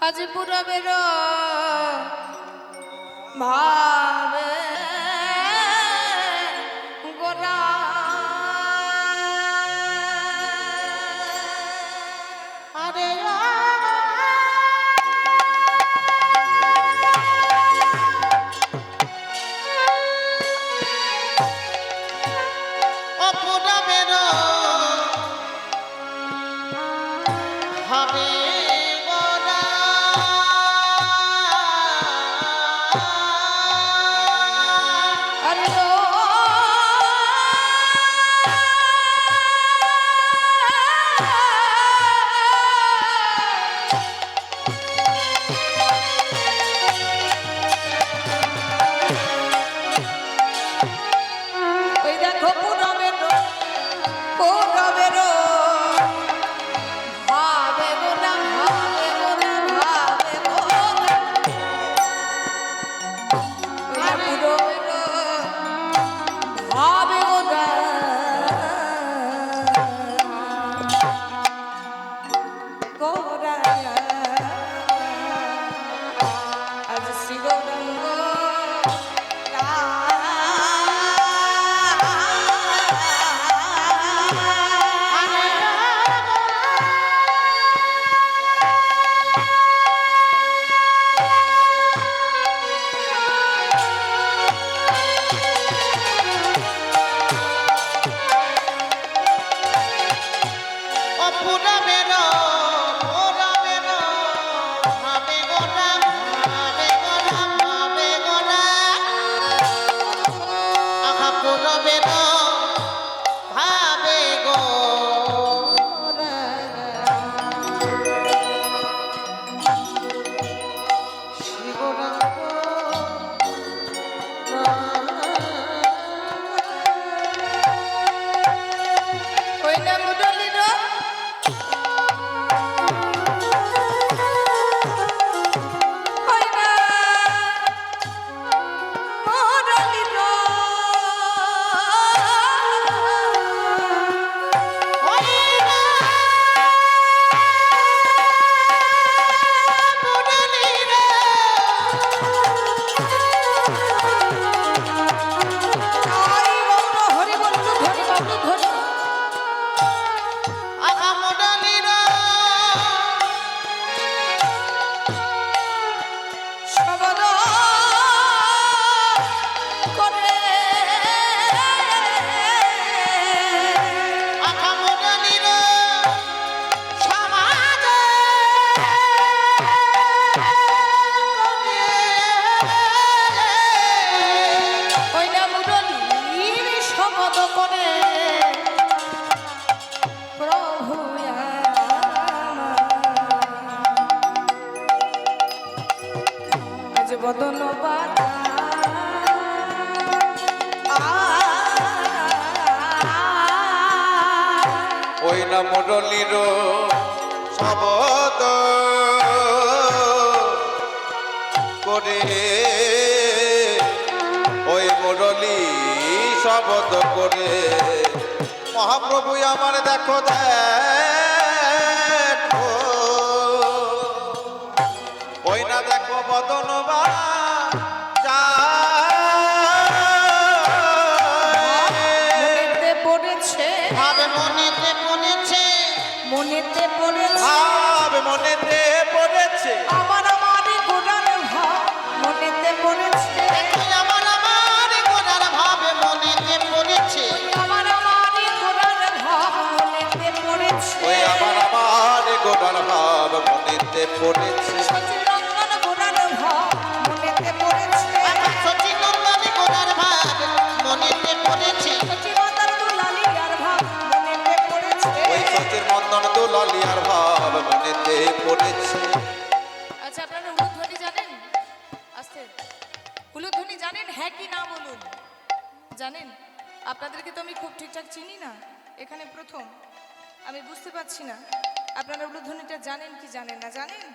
আজ পুরবের ভাবে গোরা আরে বদন ওই না মুরলীর শবদ করে ওই মুরলী শবদ করে মহাপ্রভু আমার দেখো দেখো ওই না দেখো বদন মনেতে পড়েছে মনেতে পড়েছে আমার গোড়ার ভাব মনেতে পড়েছে আমার গোড়ার ভাব মনেতে পড়েছে আমার গোড়ার ভাব মনেতে পড়েছে ওই আমার গোড়ার ভাব মনেতে পড়েছে সচিনন্দন গোড়ার ভাব মনেতে পড়েছে সচিনন্দন গোড়ার ভাব মনেতে পড়েছে সচিনন্দন দুলালিয়ার ভাব মনেতে পড়েছে ওই সচিনন্দন দুলালিয়ার ভাব মনেতে পড়েছে। আচ্ছা আপনারা উলুধ্বনি জানেন? আস্তে উলুধ্বনি জানেন? হ্যাঁ কি না বলুন। জানেন? আপনাদেরকে তো আমি খুব ঠিকঠাক চিনি না, এখানে প্রথম, আমি বুঝতে পারছি না আপনারা উলুধ্বনিটা জানেন কি জানেন না। জানেন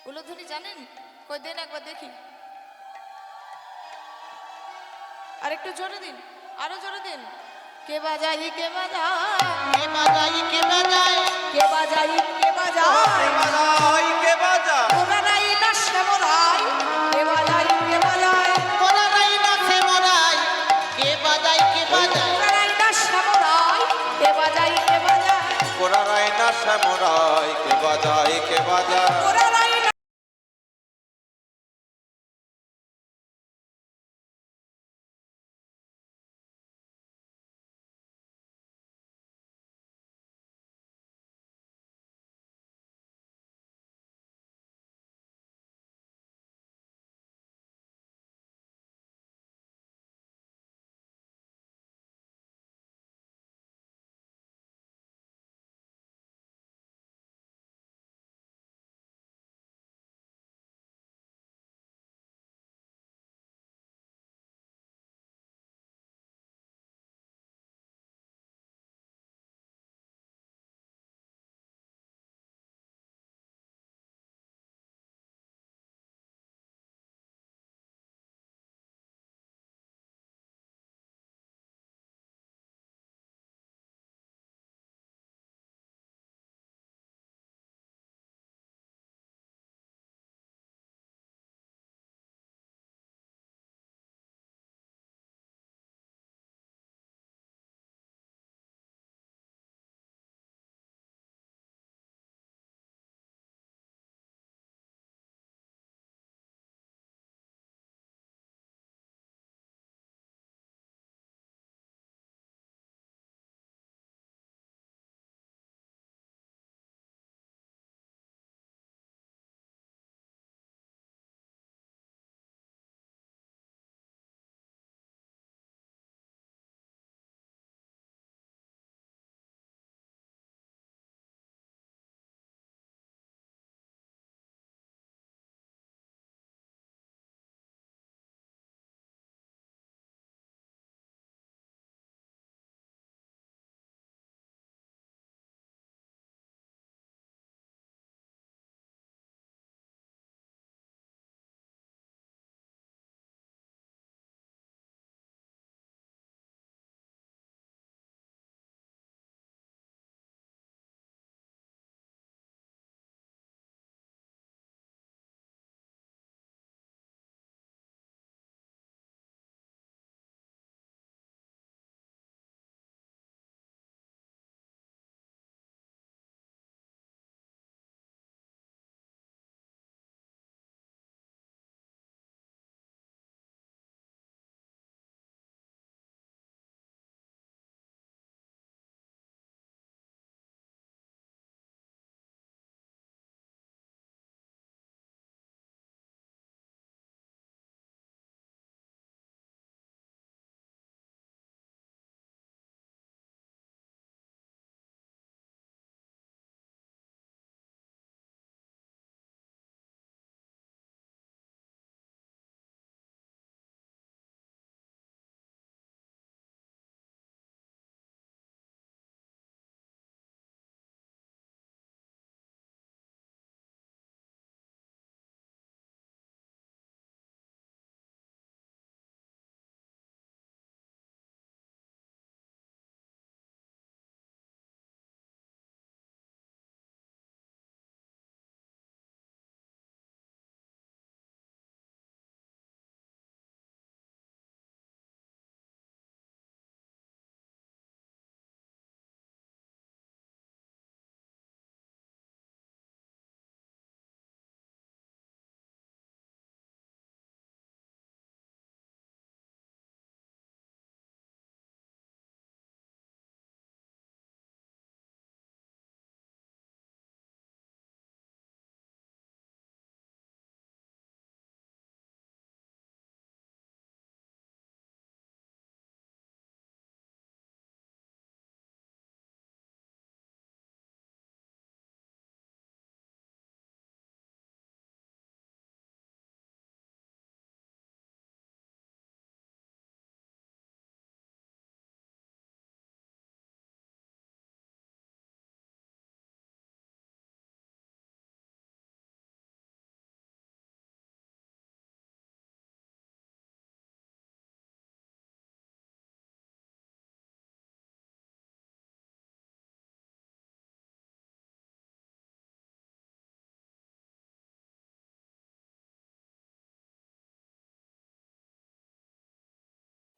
উলুধ্বনি জানেন? কই দেন একবার দেখি, আর একটু জোরে দিন, আরো জোরে দিন। কে বাজাই কে বাজায়, কে বাজাই কে বাজায়, কে বাজাই কে বাজায়, কে বাজাই কে বাজায়, বাজার ওরালাই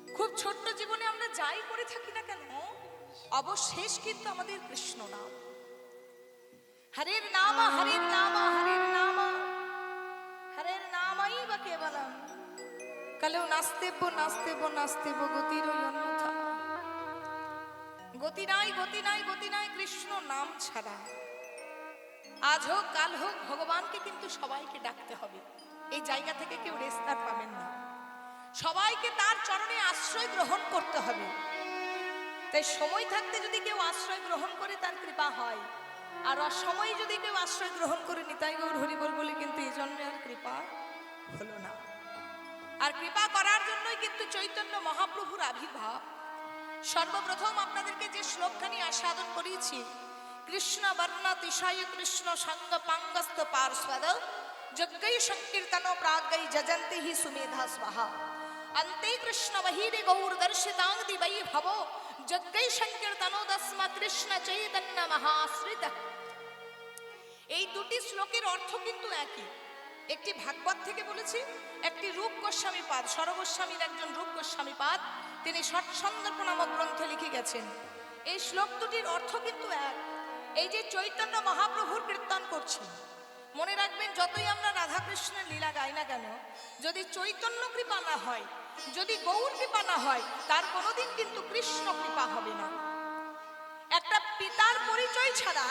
খুব ছোট্ট জীবনে আমরা যাই করে থাকি না কেন, অবশেষ কিন্তু আমাদের কৃষ্ণ নাম। হরের নাম হরের নাম হরের নাম হরের নামাইব কেবলম কলেও নাস্তেব্য নাস্তেব্য নাস্তেব্য গতির ওই অন্যথা। গতি নাই গতি নাই গতি নাই কৃষ্ণ নাম ছাড়া। আজ হোক কাল হোক ভগবানকে কিন্তু সবাইকে ডাকতে হবে। এই জায়গা থেকে কেউ রেস্তার পাবেন না, সবাইকে তার চরণে আশ্রয় গ্রহণ করতে হবে। তাই সময় থাকতে যদি কেউ আশ্রয় গ্রহণ করে তার কৃপা হয়, আর অসময়ে যদি কেউ আশ্রয় গ্রহণ করে নিতাই গৌর হরিবল বলে কিন্তু এই জন্মে আর কৃপা হলো না। আর কৃপা করার জন্যই কিন্তু চৈতন্য মহাপ্রভুর আবির্ভাব। সর্বপ্রথম আপনাদেরকে যে শ্লোকখানি আস্বাদন করিয়েছি, কৃষ্ণ বর্ণাতিশয় কৃষ্ণ সঙ্গ পাঙ্গস্ত পার্শ্বদ যজ্ঞৈ সংকীর্তন প্রাজ্ঞৈ যজন্তি হি সুমেধা স্বাহা अन्ते कृष्ण बहिरे गौर दर्शितांगि वै भवो যজ্ঞৈ সংকীর্তনোদস্মা কৃষ্ণ চৈতন্য মহাশ্রিত। এই দুটি শ্লোকের অর্থ কিন্তু একই। একটি ভাগবত থেকে বলেছি, একটি রূপ গোস্বামী পাদ, সরগোস্বামীর একজন রূপ গোস্বামী পাদ, তিনি সৎসন্দর্প নামক গ্রন্থে লিখে গেছেন। এই শ্লোক দুটির অর্থ কিন্তু এক। এই যে চৈতন্য মহাপ্রভুর কীর্তন করছি, মনে রাখবেন যতই আমরা রাধা কৃষ্ণের লীলা গাই না কেন, যদি চৈতন্য কৃপা না হয়, যদি গৌর কৃপা না হয়, তার কোনোদিন কিন্তু কৃষ্ণ কৃপা হবে না। একটা পিতার পরিচয় ছাড়া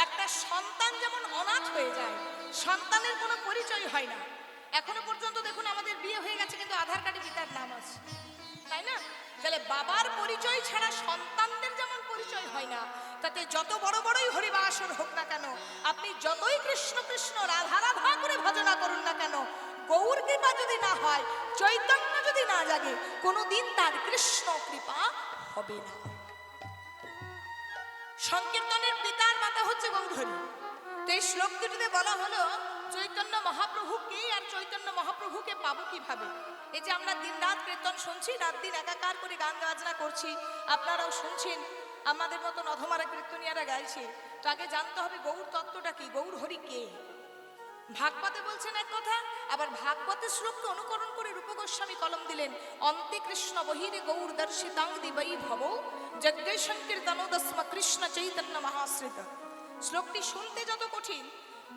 একটা সন্তান যেমন অনাথ হয়ে যায়, সন্তানের কোনো পরিচয় হয় না। এখনো পর্যন্ত দেখুন আমাদের বিয়ে হয়ে গেছে কিন্তু আধার কার্ডে পিতার নাম আছে, তাই না? তাহলে বাবার পরিচয় ছাড়া সন্তানদের যেমন পরিচয় হয় না, তাতে যত বড় বড়ই হরিবাসর হোক না কেন, আপনি যতই কৃষ্ণ কৃষ্ণ রাধা রাধা করে ভজনা করুন না কেন, গৌর কৃপা যদি না হয়, চৈতন্য যদি না জাগে, কোনোদিন তার কৃষ্ণ কৃপা হবে না। সংকীর্তনের পিতার মাতা হচ্ছে গৌরহরি। তো এই শ্লোক দুটিতে বলা হলো চৈতন্য মহাপ্রভু কে, আর চৈতন্য মহাপ্রভুকে পাবো কিভাবে। এই যে আমরা দিন রাত কীর্তন শুনছি, রাত দিন একাকার করে গান বাজনা করছি, আপনারাও শুনছেন, আমাদের মতন অধমারা কীর্তনিয়ারা গাইছে। তো আগে জানতে হবে গৌর তত্ত্বটা কি, গৌর হরি কে। ভাগবতে বলছেন এক কথা, আবার ভাগবতের শ্লোককে অনুকরণ করে রূপ গোস্বামী কলম দিলেন, অন্তে কৃষ্ণ বহিরে গৌর দর্শিতাঙ্গি বৈ ভব যজ্ঞৈ সংকীর্তনোদস্মা কৃষ্ণ চৈতন্য মহাশ্রিত। শ্লোকটি শুনতে যত কঠিন,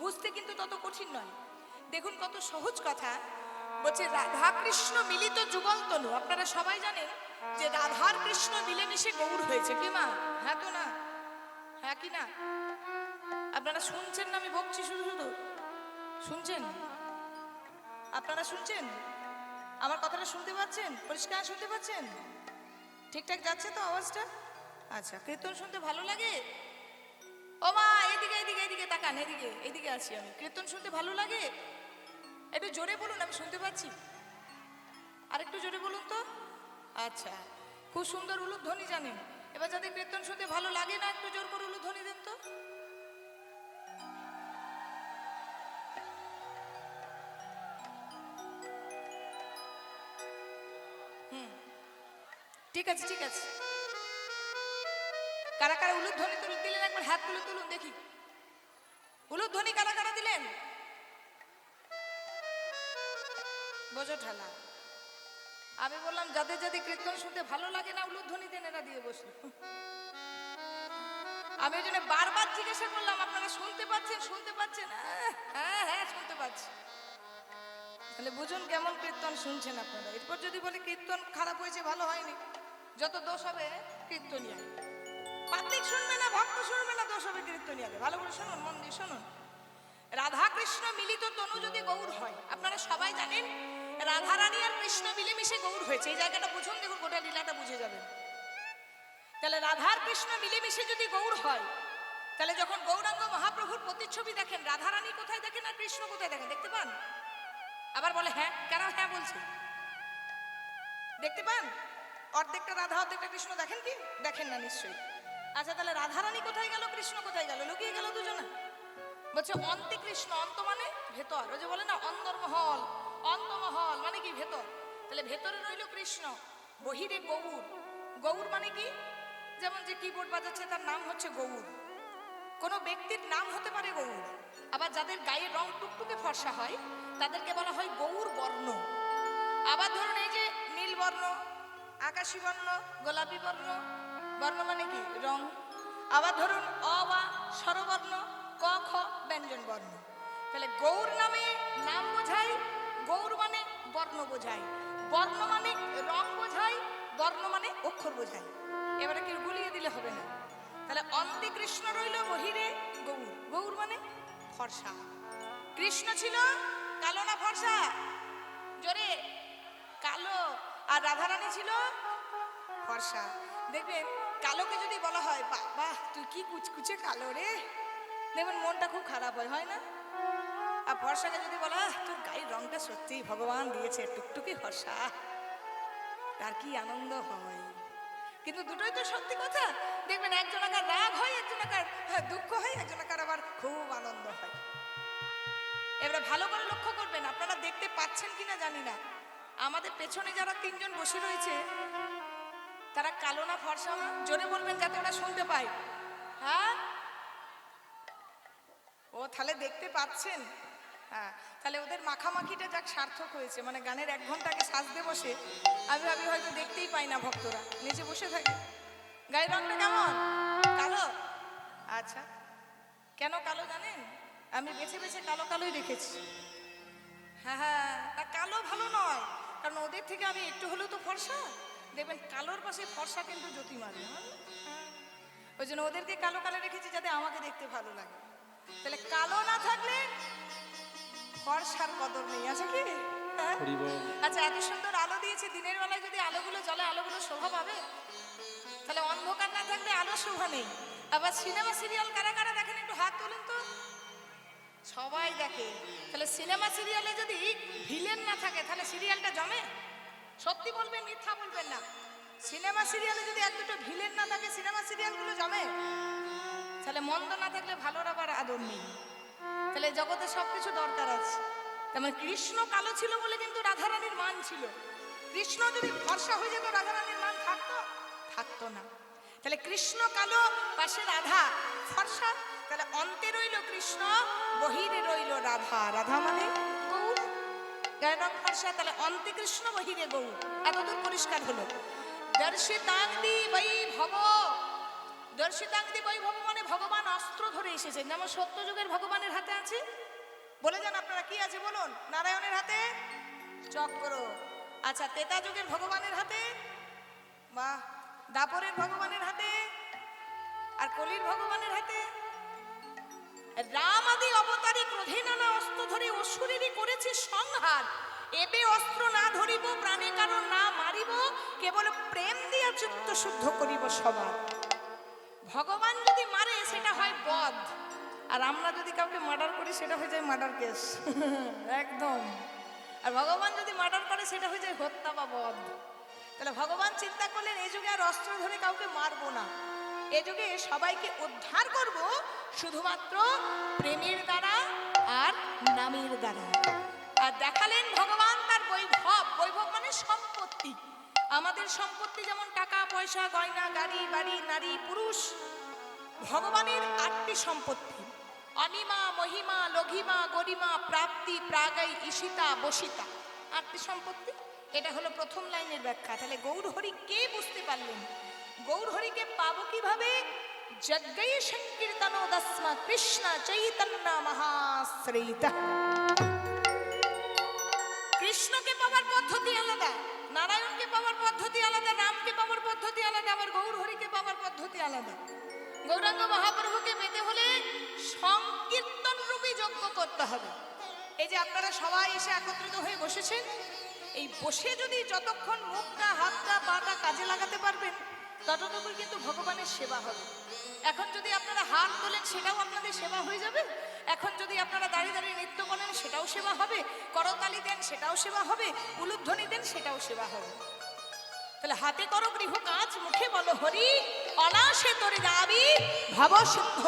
বুঝতে কিন্তু তত কঠিন নয়। দেখুন কত সহজ কথা বলছে, রাধা কৃষ্ণ মিলিত যুগল তনু। আপনারা সবাই জানেন যে রাধার কৃষ্ণ মিলেমিশে গৌর হয়েছে, কি মা? হ্যাঁ তো না? হ্যাঁ কি না? আপনারা শুনছেন না? আমি বকছি শুধু শুধু শুনছেন? আপনারা শুনছেন? আমার কথাটা শুনতে পাচ্ছেন? পরিষ্কার শুনতে পাচ্ছেন? ঠিকঠাক যাচ্ছে তো আওয়াজটা? আচ্ছা, কীর্তন শুনতে ভালো লাগে? ও মা, এইদিকে এইদিকে এইদিকে তাকান, এদিকে এইদিকে আছি আমি। কীর্তন শুনতে ভালো লাগে? একটু জোরে বলুন, আমি শুনতে পাচ্ছি। আর একটু জোরে বলুন তো। আচ্ছা, খুব সুন্দর উলুধ্বনি জানেন। এবার যাদের কীর্তন শুনতে ভালো লাগে না, একটু জোর করে উলুধ্বনি দেন তো। ঠিক আছে ঠিক আছে। কারা কারা উলুধ্বনি দিলেন একবার হাত তুলে তুলুন দেখি। উলুধ্বনি কারা কারা দিলেন? বোঝো ঠালা। আমি বললাম যাদের যাদের কীর্তন শুনতে ভালো লাগে না উলুধ্বনি দেন, এরা দিয়ে বসলো। আমি ওই জন্য বারবার জিজ্ঞাসা করলাম আপনারা শুনতে পাচ্ছেন? শুনতে পাচ্ছেন? হ্যাঁ হ্যাঁ শুনতে পাচ্ছি। তাহলে বুঝুন কেমন কীর্তন শুনছেন আপনারা। এরপর যদি বলে কীর্তন খারাপ হয়েছে, ভালো হয়নি, যত দোষ হবে কীর্তনিয়া। পাবলিক শুনবে না, ভক্ত শুনবে না, দোষ হবে কীর্তনিয়াকে। ভালো করে শুনুন, মন দিয়ে শুনুন। রাধা কৃষ্ণ মিলিত তনু যদি গৌর হয়, আপনারা সবাই জানেন রাধা রানী আর কৃষ্ণ মিলেমিশে গৌর হয়েছে। এই জায়গাটা বুঝুন, দেখুন গোটা লীলাটা বুঝে যাবেন। তাহলে রাধার কৃষ্ণ মিলেমিশে যদি গৌর হয়, তাহলে যখন গৌরাঙ্গ মহাপ্রভুর প্রতিচ্ছবি দেখেন, রাধা রানী কোথায় দেখেন আর কৃষ্ণ কোথায় দেখেন? দেখতে পান? আবার বলে হ্যাঁ, কারা হ্যাঁ বলছে? দেখতে পান? অর্ধেকটা রাধা অর্ধেকটা কৃষ্ণ দেখেন কি? দেখেন না নিশ্চয়ই। আচ্ছা, তাহলে রাধা রানী কোথায় গেল, কৃষ্ণ কোথায় গেল? লুকিয়ে গেল দুজনে। বলছে অন্তে কৃষ্ণ, অন্ত মানে ভেতর। ওই যে বলে না অন্দরমহল, অন্তমহল মানে কি? ভেতর। তাহলে ভেতরে রইল কৃষ্ণ, বহিরে গৌর। গৌর মানে কি? যেমন যে কিবোর্ড বাজাচ্ছে তার নাম হচ্ছে গৌর। কোনো ব্যক্তির নাম হতে পারে গৌর। আবার যাদের গায়ে রং টুকটুকে ফর্সা হয় তাদেরকে বলা হয় গৌর বর্ণ। আবার ধরুন এই যে নীল বর্ণ, আকাশী বর্ণ, গোলাপি বর্ণ, বর্ণ মানে কি? রং। আবার ধরুন অ বা স্বরবর্ণ, ক খ ব্যঞ্জন বর্ণ। তাহলে গৌর নামে নাম বোঝায়, গৌর মানে বর্ণ বোঝায়, বর্ণ মানে রং বোঝায়, বর্ণ মানে অক্ষর বোঝায়। এবারে কি গুলিয়ে দিলে হবে না। তাহলে অন্তে কৃষ্ণ রইল, বহিরে গৌর। গৌর মানে ফর্সা। কৃষ্ণ ছিল কালো না ফর্সা? জোরে। কালো। আর রাধারানী ছিল ফর্সা। দেখবেন কালোকে যদি বলা হয় বাবা তুই কি কুচকুচে কালো রে, দেখবেন মনটা খুব খারাপ হয়, হয় না? আর ফর্সাকে যদি বলা তোর গায়ের রংটা সত্যি ভগবান দিয়েছে টুকটুকি ফর্সা, তার কি আনন্দ হয়। কিন্তু দুটোই তো সত্যি কথা। দেখবেন একজনাকার রাগ হয়, একজনাকার দুঃখ হয়, একজনাকার আবার খুব আনন্দ হয়। এবারে ভালো করে লক্ষ্য করবেন, আপনারা দেখতে পাচ্ছেন কিনা জানি না, আমাদের পেছনে যারা তিনজন বসে রয়েছে তারা কালো না ফর্সা? জোরে বলবেন যাতে ওরা শুনতে পায়। হ্যাঁ, ও তাহলে দেখতে পাচ্ছেন। হ্যাঁ, তাহলে ওদের মাখামাখিটা যাক সার্থক হয়েছে। মানে গানের 1 ঘন্টা আগে সাজতে বসে আমি হয়তো দেখতেই পাই না, ভক্তরা নিচে বসে থাকে। গায়ের রংটা কেমন? কালো। আচ্ছা, কেন কালো জানেন? আমি বেছে বেছে কালো কালোই রেখেছি। হ্যাঁ হ্যাঁ, তা কালো ভালো নয়, কারণ ওদের থেকে আমি একটু হলেও তো ফর্সা। দেখবেন কালোর পাশে ফর্সা কিন্তু জ্যোতি মারে। ওই জন্য ওদেরকে কালো কালো রেখেছি যাতে আমাকে দেখতে ভালো লাগে। তাহলে কালো না থাকলে ফর্সার কদর নেই, আছে কি? হ্যাঁ? আচ্ছা, এত সুন্দর আলো দিয়েছে, দিনের বেলায় যদি আলোগুলো জ্বলে আলোগুলো শোভা পাবে? তাহলে অন্ধকার না থাকলে আলো শোভা নেই। আবার সিনেমা সিরিয়াল কারা কারা দেখেন একটু হাত তুলুন তো। সবাই দেখে। তাহলে সিনেমা সিরিয়ালে যদি ভিলেন না থাকে তাহলে সিরিয়ালটা জমে? সত্যি বলবেন, মিথ্যা বলবেন না। সিনেমা সিরিয়ালে যদি এক দুটো ভিলেন না থাকে সিনেমা সিরিয়ালগুলো জমে? তাহলে মন্দ না থাকলে ভালোর আবার আদর নেই। তাহলে জগতে সবকিছু দরকার আছে। তেমন কৃষ্ণ কালো ছিল বলে কিন্তু রাধারানীর মান ছিল। কৃষ্ণ যদি ফর্সা হয়ে যেত রাধারানীর মান থাকতো? থাকতো না। তাহলে কৃষ্ণ কালো, পাশে রাধা ফর্সা। তাহলে অন্তে রইল কৃষ্ণ, বহিরে রইল রাধা। রাধা মানে গৌর, গায়ের রং ফর্সা। তাহলে অন্তে কৃষ্ণ, বহিরে গৌর। এতদূর পরিষ্কার হলো। দর্শিতাঙ্গি বৈভব। দর্শিতাঙ্গি বৈভব মানে ভগবান অস্ত্র ধরে এসেছেন। যেমন সত্যযুগের ভগবানের হাতে আছে, বলে যান আপনারা কি আছে বলুন। নারায়ণের হাতে চক্র। আচ্ছা, তেতা যুগের ভগবানের হাতে, বাহ, দাপরের ভগবানের হাতে, আর কলির ভগবানের হাতে রাম আদি অবতারে ক্রোধে নানা অস্ত্র ধরে অসুরেরই করেছে সংহার। এবে অস্ত্র না ধরিব, প্রাণে কারণ না মারিব, কেবল প্রেম দিয়া চিত্ত শুদ্ধ করিব সবার। ভগবান যদি মারে সেটা হয় বধ, আর আমরা যদি কাউকে মার্ডার করি সেটা হয়ে যায় মার্ডার কেস। একদম। আর ভগবান যদি মার্ডার করে সেটা হয়ে যায় হত্যা বা বধ। তাহলে ভগবান চিন্তা করলেন এই যুগে আর অস্ত্র ধরে কাউকে মারবো না, এ যুগে সবাইকে উদ্ধার করব শুধুমাত্র প্রেমের দ্বারা আর নামের দ্বারা। আর দেখালেন ভগবান তার বৈভব। বৈভব মানে সম্পত্তি। আমাদের সম্পত্তি যেমন টাকা পয়সা, গয়না, গাড়ি, বাড়ি, নারী, পুরুষ। ভগবানের 8টি সম্পত্তি: অনিমা, মহিমা, লঘিমা, গরিমা, প্রাপ্তি, প্রাগাই, ঈশিতা, বসিতা। 8টি সম্পত্তি। এটা হলো প্রথম লাইনের ব্যাখ্যা। তাহলে গৌরহরি কে বুঝতে পারলেন? গৌরহরিকে পাবো কিভাবে? যজ্ঞৈ সংকীর্তন দস্মা কৃষ্ণ চৈতন্য মহাশ্রয়িতা। কৃষ্ণকে পাওয়ার পদ্ধতি আলাদা, নারায়ণকে পাওয়ার পদ্ধতি আলাদা, রামকে পাওয়ার পদ্ধতি আলাদা, আবার গৌরহরিকে পাওয়ার পদ্ধতি আলাদা। গৌরাঙ্গ মহাপ্রভুকে পেতে হলে সংকীর্তন রূপী যজ্ঞ করতে হবে। এই যে আপনারা সবাই এসে একত্রিত হয়ে বসেছেন, এই বসে যদি যতক্ষণ মুখটা, হাতটা, পাটা কাজে লাগাতে পারবেন ততটুকুই কিন্তু ভগবানের সেবা হবে। এখন যদি আপনারা হাত তোলেন সেটাও আপনাদের সেবা হয়ে যাবে। এখন যদি আপনারা দাঁড়িয়ে দাঁড়িয়ে নৃত্য করেন সেটাও সেবা হবে। করতালি দেন সেটাও সেবা হবে। উলুধ্বনি দেন সেটাও সেবা হবে। তাহলে হাতে করো গৃহ কাজ, মুখে বলো হরি, অনাসে তোরে যাবি ভব সিদ্ধ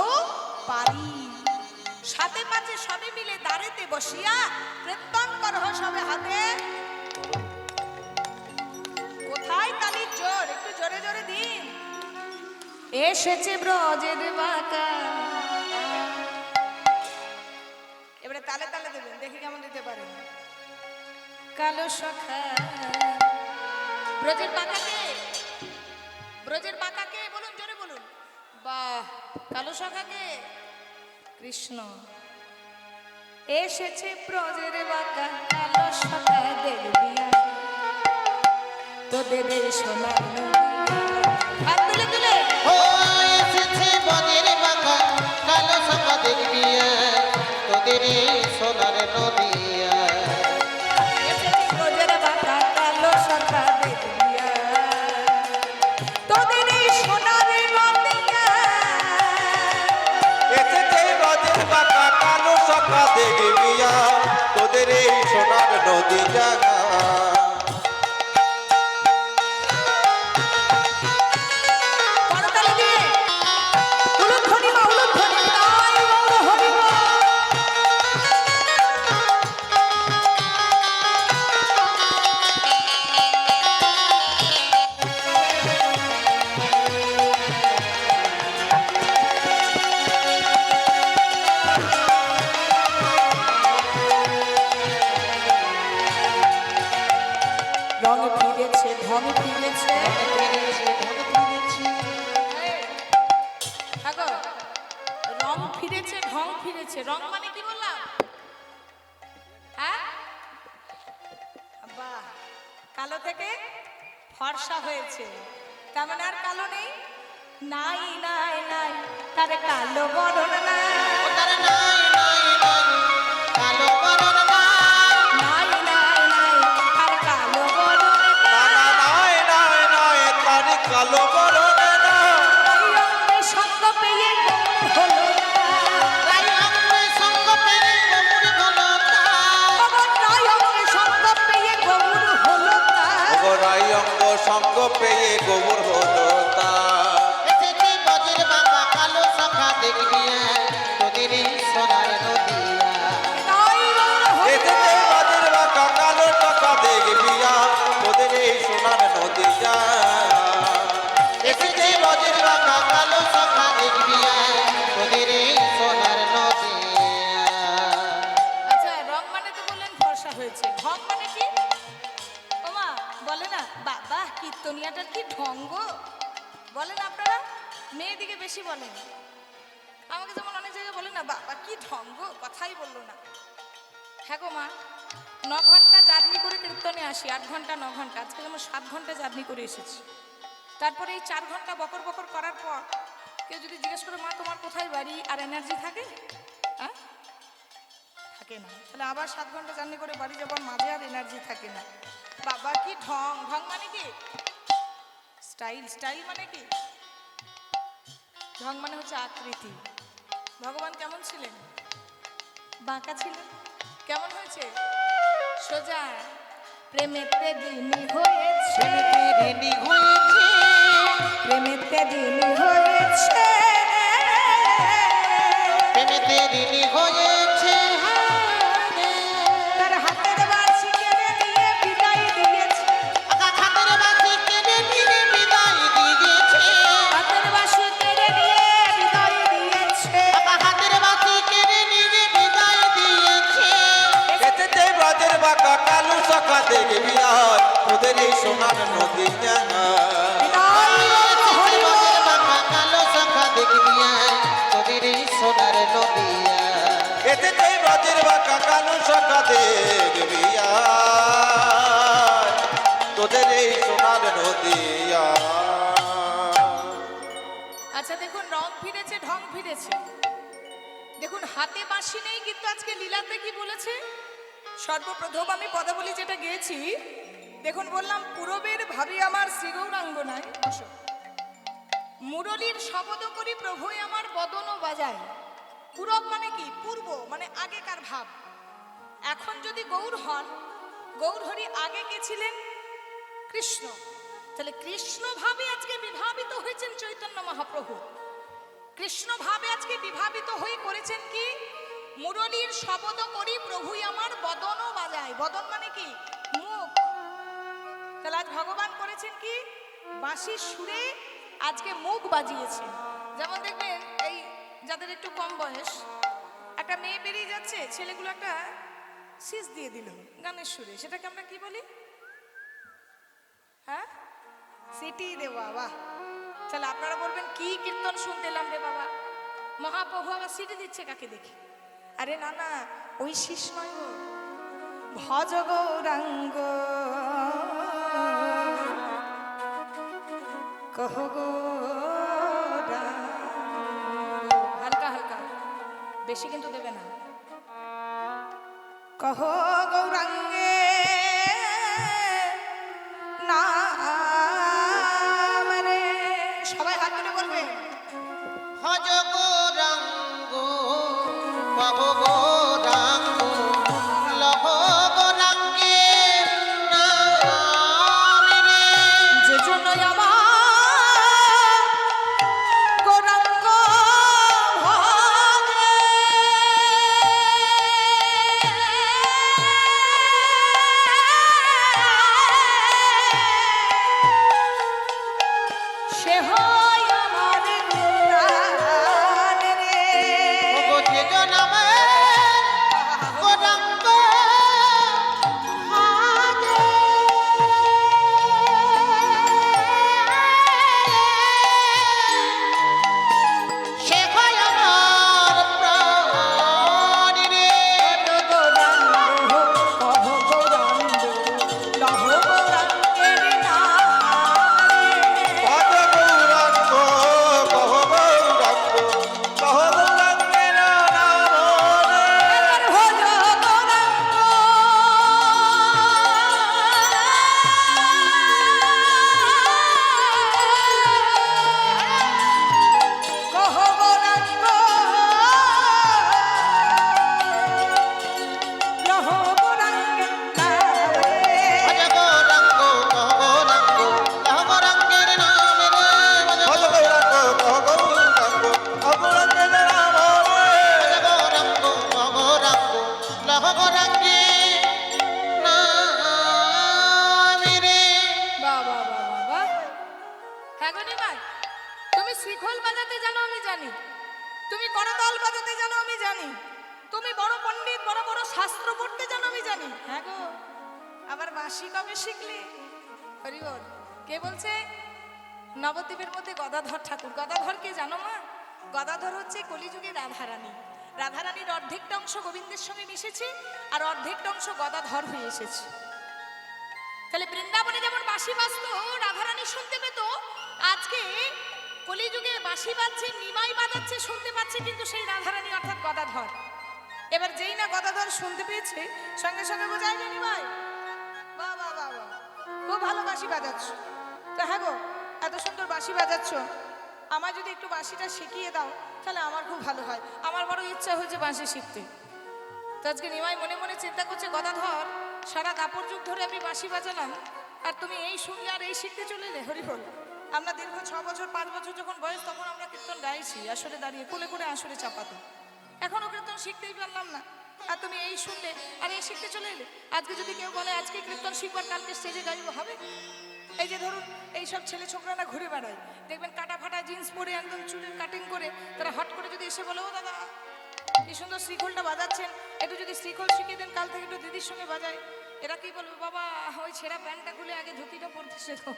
পারি। সাথে পাচে সবে মিলে দাঁড়েতে বসিয়া কীর্তন করো সবে হাতে। কোথায় তালির জোর? একটু জোরে জোরে দিন। এসেছে ব্রজের বাঁকা। এবারে তালে তালে দেবেন, দেখি কেমন দিতে পারেন। কালো সখা। ব্রজের বাঁকাকে, ব্রজের বাঁকাকে বলুন, জোরে বলুন। বাহ, কালো সখাকে কৃষ্ণ এসেছে ব্রজের বাঁকা কালো সকাদের বিয়া তোদের এই সোনার নদিয়া। হাত তুলে তুলে ও এসেছে বনের বাঁকা কালো সাকা দেখবি তোদের এই সোনার নদিয়া। এসেছে ব্রজের বাঁকা কালো সকাদের বিয়া তোদের এই সোনার নদিয়া। এসেছে ব্রজের বাঁকা কালো সখা দেখবিয়া তোদের এই সোনার নদী জাগা। করতালি দিয়ে উলুধ্বনি মা উলুধ্বনি তাই গৌর হরি বল। রং ফিরেছে ঢং ফিরেছে আগো রং ফিরেছে ঢং ফিরেছে। রং মানে কি বললাম? হ্যাঁ বাহ, কালো থেকে ফর্সা হয়েছে, তার মানে আর কালো নেই। নাই নাই নাই তার কালো বরণ নাই, ও তার নাই নাই নাই কালো বরণ নাই। নাই নাই নাই তার কালো বরণ না না নাই। নয় নয় নয় তার কালো বরণে না। ওই অঙ্গে সঙ্গ পেয়ে গৌর হলো না। রাই অঙ্গে সঙ্গ পেয়ে গৌর হলো না। বাবা নয় অঙ্গে সঙ্গ পেয়ে গৌর হলো না। গোরাই অঙ্গ সঙ্গ পেয়ে গোবর হলো তা। এসেছে বনের বাঁকা কালো সাকা দেখবি তোদের এই সোনার নদিয়া। তাই গৌর হলো এসেছে ব্রজের বাঁকা কালো সখা দেখবিয়া তোদের এই সোনার নদী জাগা। এসেছে বনের বাঁকা কালো সাকা দেখবি তোদের এই সোনার নদিয়া। আচ্ছা, রং মানে তো বললেন ফর্সা হয়েছে, ঢং মানে কি? ওমা বলে না বাবা কীর্তনিয়াটার কি ঢং গো, বলেন আপনারা? মেয়েদিকে বেশি বলেন। আমাকে যেমন অনেক জায়গায় বলে না বাবা কি ঢং গো, কথাই বললো না। হ্যাঁ গো মা, 9 ঘন্টা জার্নি করে কীর্তনে আসি, 8 ঘন্টা 9 ঘন্টা, আজকে যেমন 7 ঘন্টা জার্নি করে এসেছি। তারপরে এই 4 ঘন্টা বকর বকর করার পর কেউ যদি জিজ্ঞেস করে মা তোমার কোথায় বাড়ি আর এনার্জি থাকে? হ্যাঁ থাকে না। তাহলে আবার 7 ঘন্টা জার্নি করে বাড়ি যাবার মাঝে আর এনার্জি থাকে না। বাবা কি ঢং, ঢং মানে কি? স্টাইল, স্টাইল মানে কি? ঢং মানে হচ্ছে আকৃতি। ভগবান কেমন ছিলেন? বাঁকা ছিলেন। কেমন হয়েছে? সোজা। প্রেমেতে দিনী হয়েছে, ঋণী হয়েছে প্রেমেতে দিনী হয়েছে, প্রেমেতে ঋণী হয়েছে তার হাতের বাঁশি কেড়ে নিয়ে বিদায় দিয়েছে, খাতের বাতি কেড়ে নিয়ে বিদায় দিয়েছে। হাতের বাঁশি কেড়ে নিয়ে বিদায় দিয়েছে। হাতের বাতি কেড়ে নিয়ে বিদায় দিয়েছে। এসেছে ব্রজের বাঁকা কালো সখা দেখবিয়া তোদের এই সোনার নদী জাগা। বনের বাঁকা কালো শাখা দেখবি তোদের এই সোনার নদিয়া। এসেছে ব্রজের বাঁকা কালো সখা দেখবিয়া তোদের এই সোনার নদিয়া। আচ্ছা দেখুন, রং ফিরেছে ঢং ফিরেছে। দেখুন হাতে বাঁশি নেই, কিন্তু আজকে লীলাতে কি বলেছে? সর্বপ্রথম আমি পদাবলী যেটা গেয়েছি, দেখুন বললাম পূরবের ভাবি আমার শ্রীগৌরাঙ্গনায় বসো, মুরলীর শব্দ করি প্রভুই আমার বদন বাজায়। পূরব মানে কি? পূর্ব মানে আগেকার ভাব। এখন যদি গৌর হন, গৌর হরি আগে কে ছিলেন? কৃষ্ণ। তাহলে কৃষ্ণ ভাবে আজকে বিভাবিত হয়েছেন চৈতন্য মহাপ্রভু। কৃষ্ণ ভাবে আজকে বিভাবিত হয়ে করেছেন কি? মুরলীর শব্দ করি প্রভুই আমার বদন বাজায়। বদন মানে কি? মুখ। তাহলে আজ ভগবান করেছেন কি? বাঁশির সুরে আজকে মুখ বাজিয়েছেন। যেমন দেখবেন এই যাদের একটু কম বয়স, একটা মেয়ে বেরিয়ে যাচ্ছে, ছেলেগুলো একটা সিস দিয়ে দিল গানের সুরে, সেটাকে আমরা কি বলি? হ্যাঁ, সিটি দেওয়া। বাহ, তাহলে আপনারা বলবেন কি কীর্তন শুনতে এলাম রে বাবা। মহাপ্রভু আবার সিটি দিচ্ছে কাকে দেখে? আরে না না, ওই শিষ নয় গো, ভজ গৌরাঙ্গ কহ গৌরাঙ্গ। হালকা হালকা, বেশি কিন্তু দেবে না। কহ গৌরাঙ্গে নাম রে, সবাই হাত তুলে বলবে। ভজ গৌরাঙ্গ কহ গৌরাঙ্গ লহ গৌরাঙ্গের নাম রে। যে জন্য আমার গৌরাঙ্গ ভজে, সে হয় আমার প্রাণ রে। ওগো যেজন আমার গৌরাঙ্গ ভাজে। সে হয় আমার প্রাণ রে। গৌরাঙ্গ কহ গৌরাঙ্গ লহ গৌরাঙ্গের নাম রে। ভজ গৌরাঙ্গ কহ গৌরাঙ্গ কহ গৌরাঙ্গের নাম রে। ভজ গৌরাঙ্গ কহ গৌরাঙ্গ লহ গৌরাঙ্গের নাম রে। ভজ গৌরাঙ্গ কহ গৌরাঙ্গ লহ গৌরাঙ্গের নাম রে। ভজ গৌরাঙ্গ কহ গৌরাঙ্গ কহ গৌরাঙ্গের নাম রে। ভজ গৌরাঙ্গ কহ গৌরাঙ্গ লহ গৌরাঙ্গের নাম রে। বাহ বাহ বাহ বাহ বাহ। হ্যাঁ গো নিমাই, তুমি শিখল বাজাতে জানো আমি জানি, তুমি করতাল বাজাতে জানো আমি জানি, তুমি বড় পণ্ডিত, বড় বড় শাস্ত্র পড়তে জানো আমি জানি। হ্যাঁ গো, আবার বাঁশি কবে শিখলে? হরি বল। কে বলছে? নবদ্বীপের মধ্যে গদাধর ঠাকুর। গদাধর কে জানো মা? গদাধর হচ্ছে কলিযুগে রাধারানী। রাধারানীর অর্ধেকটা অংশ গোবিন্দের সঙ্গে মিশেছে, আর অর্ধেকটা অংশ গদাধর হয়ে এসেছে। তাহলে বৃন্দাবনে যেমন বাঁশি বাজতো, রাধারানী শুনতে পেত, আজকে কলিযুগে বাঁশি বাজছে, নিমাই বাজাচ্ছে, শুনতে পাচ্ছে কিন্তু সেই রাধারানী অর্থাৎ গদাধর। এবার যেই না গদাধর শুনতে পেয়েছে, সঙ্গে সঙ্গে বোঝায় যে নিমাই বাহ বাহ বাহ বাহ, খুব ভালো বাঁশি বাজাচ্ছ। তো হ্যাঁ গো, এত সুন্দর বাঁশি বাজাচ্ছ, আমার যদি একটু বাঁশিটা শিখিয়ে দাও তাহলে আমার খুব ভালো হয়, আমার বড় ইচ্ছা হয়েছে বাঁশি শিখতে। তো আজকে নিমাই মনে মনে চিন্তা করছে, গদাধর সারা কাপড় যুগ ধরে আমি বাঁশি বাজালাম, আর তুমি এই শুনলে আর এই শিখতে চলে এলে। হরিবল। আমরা দীর্ঘ 6 বছর 5 বছর যখন বয়স, তখন আমরা কীর্তন গাইছি আসরে দাঁড়িয়ে, কোলে করে আসরে চাপাতো। এখনো কীর্তন শিখতেই পারলাম না, আর তুমি এই শুনলে আর এই শিখতে চলে এলে। আজকে যদি কেউ বলে আজকে কীর্তন শিখবার, কালকে স্টেজে গাইব, হবে? এই যে ধরুন এই সব ছেলে ছোকরারা ঘুরে বেড়ায়, দেখবেন কাটা ফাটা জিন্স পরে একদম চুলের কাটিং করে, তারা হট করে যদি এসে বলে, ও দাদা কি সুন্দর শ্রীখোলটা বাজাচ্ছেন, একটু যদি শ্রীখোল শিখিয়ে দেন, কাল থেকে একটু দিদির সঙ্গে বাজায়। এরা কি বলবে, বাবা ওই ছেঁড়া প্যান্টটা খুলে আগে ধুতিটা পরতে শেখো,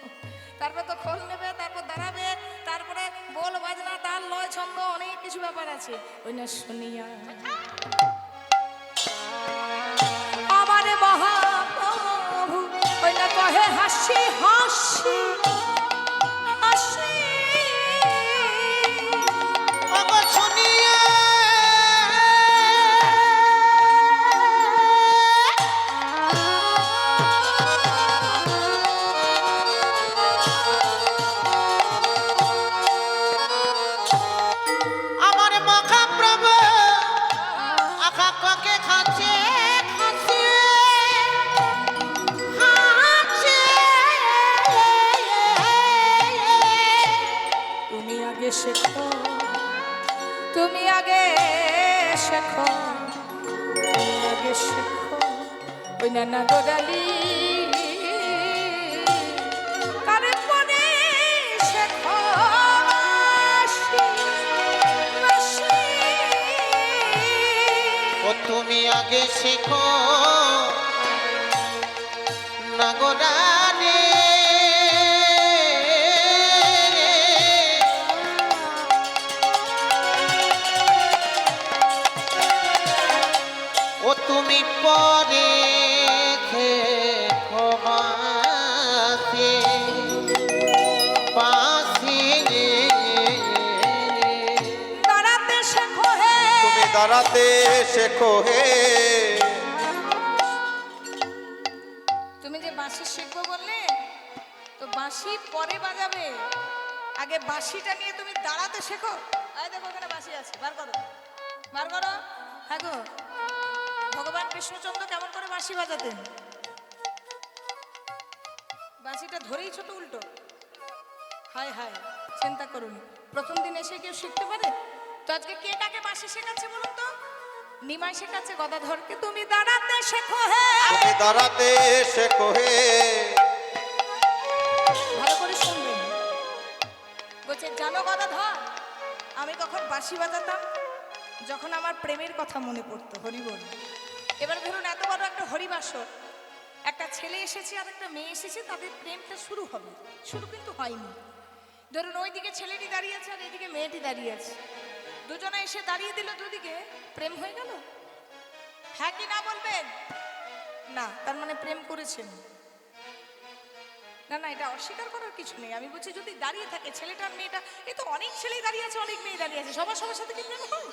তারপর তো খোল নেবে, তারপর দাঁড়াবে, তারপরে বল বাজনা, তাল লয় ছন্দ, অনেক কিছু ব্যাপার আছে। ওই না শুনিয়া আমার মহাপ্রভু ওই না কহে হাসি হাসি হাসি। ওগো শুনিয়া আমার মহাপ্রভু আখা ককে খাচ্ছে খাচ্ছে খাচ্ছে। তুমি আগে শেখো, তুমি আগে শেখো, তুমি আগে শেখো ওই নানা গোড়ালি, তারপরে শেখো বাঁশি, বাঁশি। ও তুমি আগে শেখো নাগরানে। পরেছে বাঁশি বাঁশি দাঁড়াতে শেখো হে। তুমি দাঁড়াতে শেখো হে। তুমি যে বাঁশি শিখবো বললে, তো বাঁশি পরে বাজাবে, আগে বাঁশিটা নিয়ে তুমি দাঁড়াতে শেখো। এই দেখো ওখানে বাঁশি আছে, বার করো বার করো। হ্যাঁ গো, ভগবান কৃষ্ণচন্দ্র কেমন করে বাঁশি বাজাতেন? বাঁশিটা ধরেই ছোট উল্টো। হায় হায়, চিন্তা করুন, প্রথম দিন এসে কেউ শিখতে পারে? তো আজকে কে কাকে বাঁশি শেখাচ্ছে বলুন তো? নিমাই শেখাচ্ছে গদাধরকে, তুমি দাঁড়াতে শেখো হে। তুমি দাঁড়াতে শেখো হে। ভালো করে শুনবেন। বলছে, জানো গদাধর, আমি কখন বাঁশি বাজাতাম? যখন আমার প্রেমের কথা মনে পড়তো। হরি বল। এবার ধরুন এত বড় একটা হরিবাসর, একটা ছেলে এসেছে আর একটা মেয়ে এসেছে, তাদের প্রেমটা শুরু হবে, শুরু কিন্তু হয়নি। ধরুন ওইদিকে ছেলেটি দাঁড়িয়ে আছে আর এইদিকে মেয়েটি দাঁড়িয়ে আছে, দুজনে এসে দাঁড়িয়ে দিল, দুদিকে প্রেম হয়ে গেল। হ্যাঁ কি না বলবেন? না, তার মানে প্রেম করেছেন। না না, এটা অস্বীকার করার কিছু নেই। আমি বলছি যদি দাঁড়িয়ে থাকে ছেলেটার মেয়েটা, এই তো অনেক ছেলেই দাঁড়িয়ে আছে, অনেক মেয়ে দাঁড়িয়ে আছে, সবার সবার সাথে কি প্রেম হয়?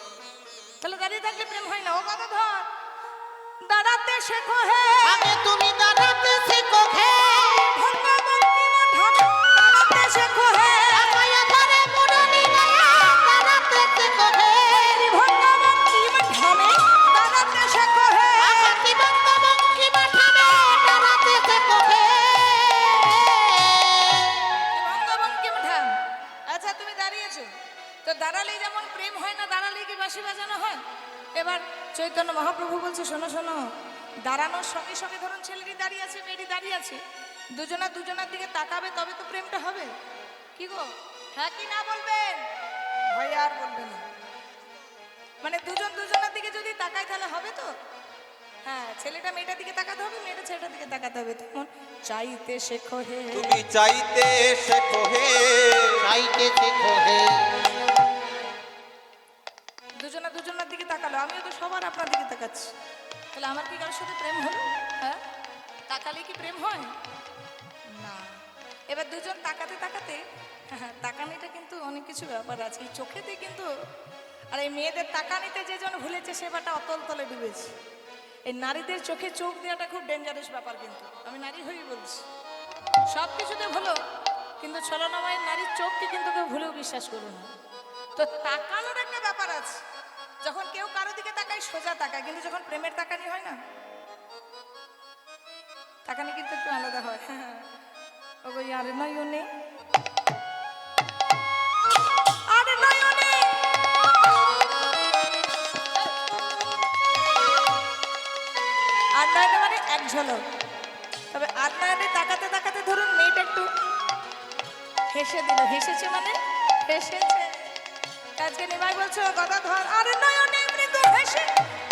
তাহলে দাঁড়িয়ে থাকলে প্রেম হয় না। ও কথা ধর, দাঁড়াতে শেখো হে। আগে তুমি দাঁড়াতে শেখো হে দাঁড়াতে শেখো হে। আমায় ধরে মুরলি গায়া দাঁড়াতে শেখো হে দাঁড়াতে শেখো হে। আকাশি বঙ্গবঙ্গি মাঠামে দাঁড়াতে শেখো হে বঙ্গবঙ্কিম ধাম। আচ্ছা তুমি দাঁড়িয়েছো, তো দাঁড়ালেই যেমন প্রেম হয় না, দাঁড়ালেই কি বাঁশি বাজানো হয়? এবার চৈতন্য মহাপ্রভু বলছে, শোনো শোনো, দাঁড়ানোর সঙ্গে সঙ্গে ধরুন ছেলেটি দাঁড়িয়ে আছে, মেয়েটি দাঁড়িয়ে আছে, দুজনা দুজনার দিকে তাকাবে, তবে তো প্রেমটা হবে। কি গো, হ্যাঁ কি না বলবেন? ভয় আর বলবে না। মানে দুজন দুজনের দিকে যদি তাকায় তাহলে হবে তো? হ্যাঁ, ছেলেটা মেয়েটার দিকে তাকাতে হবে, মেয়েটা ছেলেটার দিকে তাকাতে হবে। তখন চাইতে শেখো হে। তুমি চাইতে শেখো হে। চাইতে শেখো হে দুজনা দুজনের দিকে তাকালো, আমিও তো সবার আপনার দিকে তাকাচ্ছি, তাহলে আমার কি কারোর সাথে প্রেম হলো? হ্যাঁ, তাকালে কি প্রেম হয়? না। এবার দুজন তাকাতে তাকাতে, হ্যাঁ, তাকানিটা কিন্তু অনেক কিছু ব্যাপার আছে, এই চোখেতে কিন্তু। আর এই মেয়েদের তাকানিতে যে জন ভুলেছে সেবারটা অতল তলে ডুবেছে। এই নারীদের চোখে চোখ দেওয়াটা খুব ডেঞ্জারাস ব্যাপার, কিন্তু আমি নারী হয়েই বলছি। সব কিছুতে ভুলো, কিন্তু ছলনাময়ের নারীর চোখকে কিন্তু কেউ ভুলেও বিশ্বাস করবে না। তো তাকানোর একটা ব্যাপার আছে, যখন কেউ কারো দিকে তাকায় সোজা তাকায়, কিন্তু যখন প্রেমের তাকানি হয় না, তাকানি কিন্তু একটু আলাদা হয়। ওগো আরে নয়নে, আরে নয়নে, আর নয়নে মানে এক ঝলক। তবে আর নয়নে তাকাতে তাকাতে ধরুন মেয়েটা একটু হেসে দিল, হেসেছে মানে হেসেছে। আজকে নিমাই বলছো গদাধর, আরে নয়নে মৃদু হেসে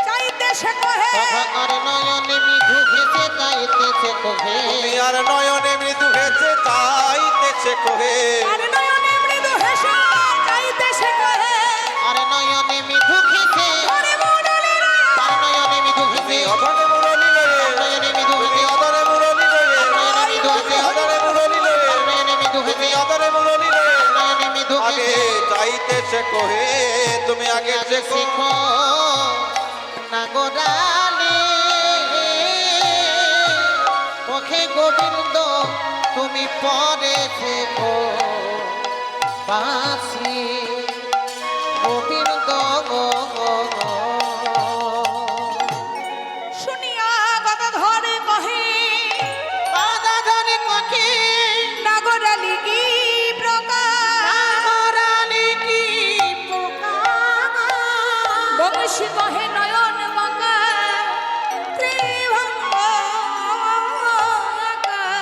চাইতে শেখো হে। আর নয়নে মৃদু হেসে চাইতে শেখো হে তুমি আর নয়নে মৃদু হেসে চাইতে শেখো হে। আরে নয়নে মৃদু হেসে চাইতে শেখো হে। আর নয়নে মৃদু হেসে ধরে মুরলি রে। আর নয়নে মৃদু তুমি হেসে অধরে মুরলি লয়ে। আর নয়নে মৃদু তুমি হেসে অধরে মুরলি লয়ে। আর নয়নে মৃদু তুমি হেসে অধরে মুরলি লয়ে। আর নয়নে মৃদু তুমি হেসে অধরে মুরলি লয়ে। আর নয়নে মৃদু আগে হেসে চাইতে শেখো হে। তুমি আগে আগে শেখো। শেখো না গোড়ালে ওখে গোবিন্দ তুমি পরে শেখো বাঁশি গোবিন্দ শুনিয়া গদাধরে কহে, বাদাধরে কখে নাগরালি কি প্রকার, রামরানি কি পোকা বংশী কহে নয়ন গঙ্গা ত্রিভঙ্গ ত্রিভঙ্গ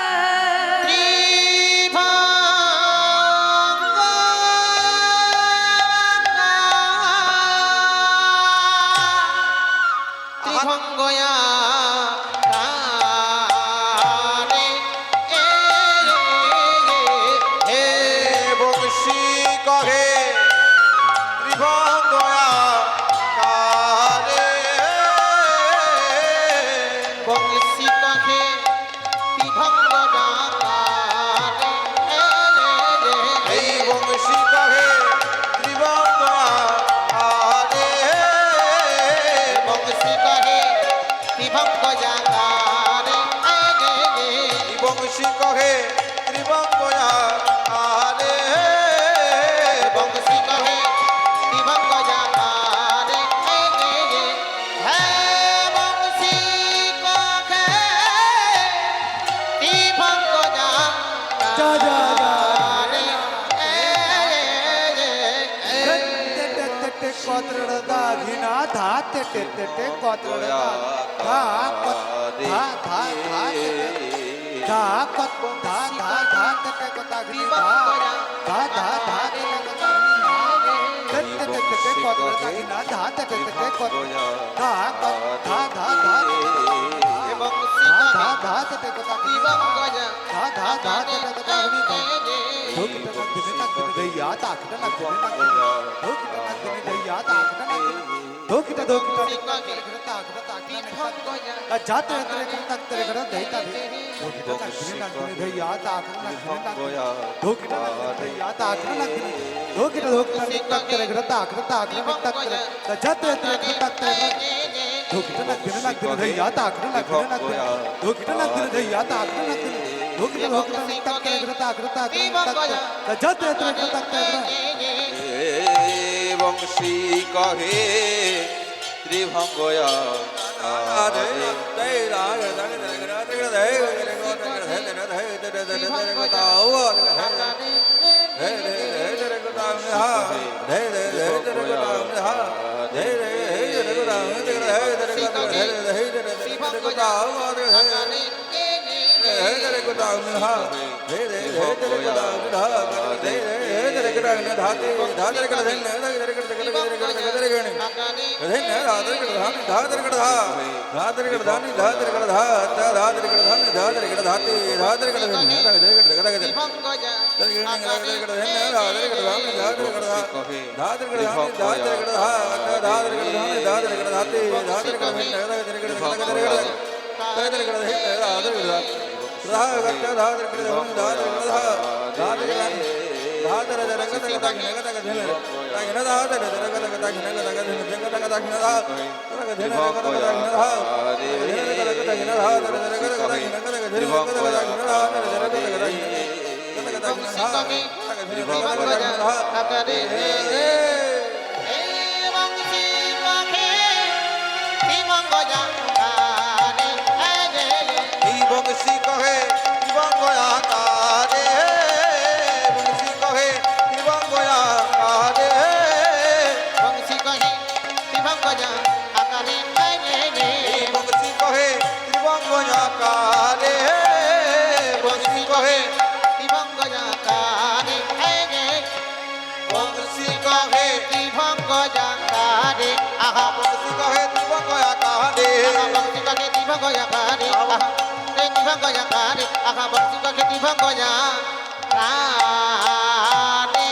বংশী কহে বিভঙ্গ ডাকারে এই বংশী কহে ত্রিভঙ্গ আরে বংশী কহে বিভঙ্গ ডাকারে এই বংশী কহে ত্রিভঙ্গ আরে বংশী কহে বিভঙ্গ ডাকারে হে বংশী কহে বিভঙ্গ ডাকারে বংশী কহে ত্রিভঙ্গ আরে এই বংশী কহে ত্রিভঙ্গ আকারে বংশী কহে ত্রিভঙ্গ আকারে বংশী কহে বিভঙ্গ ডাকারে এই বংশী কহে ত্রিভঙ্গ আকারে বংশী কহে বিভঙ্গ ডাকারে বংশী কহে বিভঙ্গ ডাকারে আহা বংশী কহে ত্রিভঙ্গ আকারে বংশী কহে বিভঙ্গ ডাকারে আহা বিভঙ্গ ডাকারে আহা বংশী কহে বিভঙ্গ ডাকারে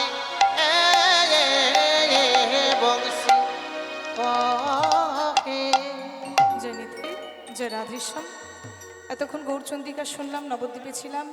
বংশী কহে জয় নিধি জয় রাধেশ্যাম। এতক্ষণ গৌরচন্দ্রিকা শুনলাম, নবদ্বীপে ছিলাম।